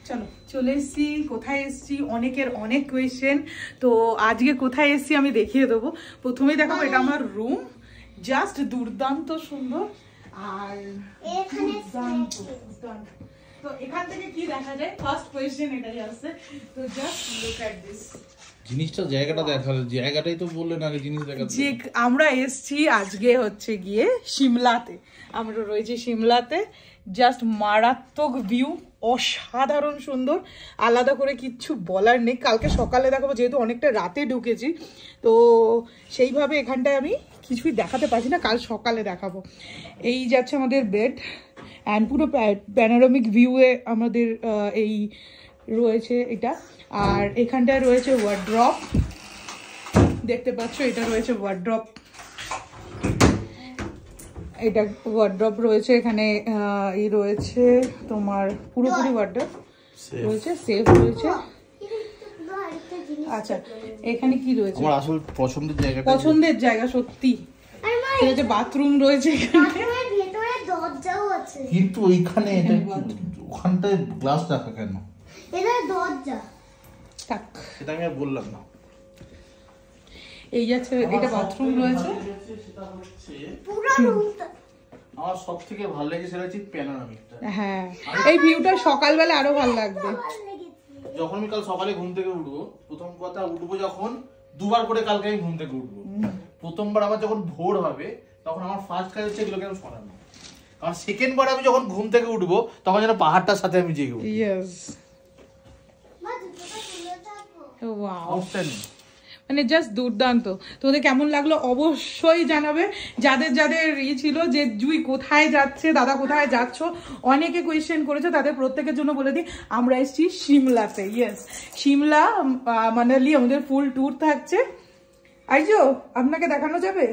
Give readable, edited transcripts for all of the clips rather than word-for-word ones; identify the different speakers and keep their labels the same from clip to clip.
Speaker 1: চলো চলে এসছি। কোথায় এসছি অনেকের অনেক কোয়েশ্চেন, তো আজকে কোথায় এসছি আমি দেখিয়ে দেবো। প্রথমেই দেখাবো এটা আমার রুম, জাস্ট দুর্দান্ত সুন্দর। আর তো এখান থেকে কি দেখা যায়, ফার্স্ট কোয়েশ্চেন এটাই আসছে। তো জাস্ট লুক এট দিস।
Speaker 2: জিনিসটা জায়গাটা দেখার, জায়গাটাই তো বললেন আগে, জিনিস দেখা।
Speaker 1: যে আমরা এসছি আজকে হচ্ছে গিয়ে সিমলাতে, আমরা রয়েছি সিমলাতে। জাস্ট মারাত্মক ভিউ, অসাধারণ সুন্দর, আলাদা করে কিচ্ছু বলার নেই। কালকে সকালে দেখাবো, যেহেতু অনেকটা রাতে ঢুকেছি তো সেইভাবে এখানটায় আমি কিছুই দেখাতে পারছি না, কাল সকালে দেখাবো। এই যাচ্ছে আমাদের বেড, অ্যান্ড পুরো প্যানোরামিক ভিউয়ে আমাদের এই রয়েছে এটা। আর এখানটায় রয়েছে ওয়ার্ড্রপ, দেখতে পাচ্ছ এটা রয়েছে ওয়ার্ড্রপ, এটা ওয়ার্ড্রপ রয়েছে এখানে। এই রয়েছে তোমার পুরোপুরি ওয়ার্ড্রপ রয়েছে, সেফ রয়েছে। আচ্ছা এখানে কি রয়েছে,
Speaker 2: আমার আসল পছন্দের জায়গা,
Speaker 1: পছন্দের জায়গা সত্যি। এই যে বাথরুম রয়েছে এখানে,
Speaker 3: ভেতরে দরজাও আছে,
Speaker 2: কিন্তু ওইখানে এটা ওখানটায় গ্লাস রাখা কেন?
Speaker 3: এটা দরজা
Speaker 1: থাক,
Speaker 2: সেটা আমি আর বললাম না।
Speaker 1: এই যাচ্ছে এটা বাথরুম রয়েছে।
Speaker 3: পুরো রুমটা
Speaker 2: আমার সব থেকে ভালো লেগেছে সেটা হচ্ছে প্যানোরামিকটা।
Speaker 1: হ্যাঁ এই ভিউটা সকালবেলা আরো ভালো লাগবে।
Speaker 2: যখন আমি কাল সকালে ঘুম থেকে উঠবো, প্রথম কথা উঠবো যখন, দুবার করে কালকে আমি ঘুম থেকে উঠবো। প্রথমবার আমার যখন ভোর হবে তখন আমার ফার্স্ট কাজ হচ্ছে এগুলোকে আমি সরানো, কারণ সেকেন্ড বার আমি যখন ঘুম থেকে উঠবো তখন যেন পাহাড়টার সাথে আমি জেগে উঠবো।
Speaker 1: ইয়েস, ওয়াও, মানে জাস্ট দুর্দান্ত। তোমাদের কেমন লাগলো অবশ্যই জানাবে। যাদের যাদের ছিল যে জুই কোথায় যাচ্ছে, দাদা কোথায় যাচ্ছ, অনেকে কোয়েশ্চেন করেছে, তাদের প্রত্যেকের জন্য বলে দিই আমরা এসেছি সিমলাতে। ইয়েস, সিমলা মানালি আমাদের ফুল ট্যুর থাকছে। আইজো আপনাকে দেখানো যাবে,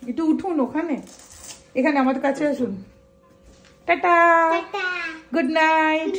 Speaker 1: একটু উঠুন ওখানে, এখানে আমাদের কাছে আসুন। Tata, good night.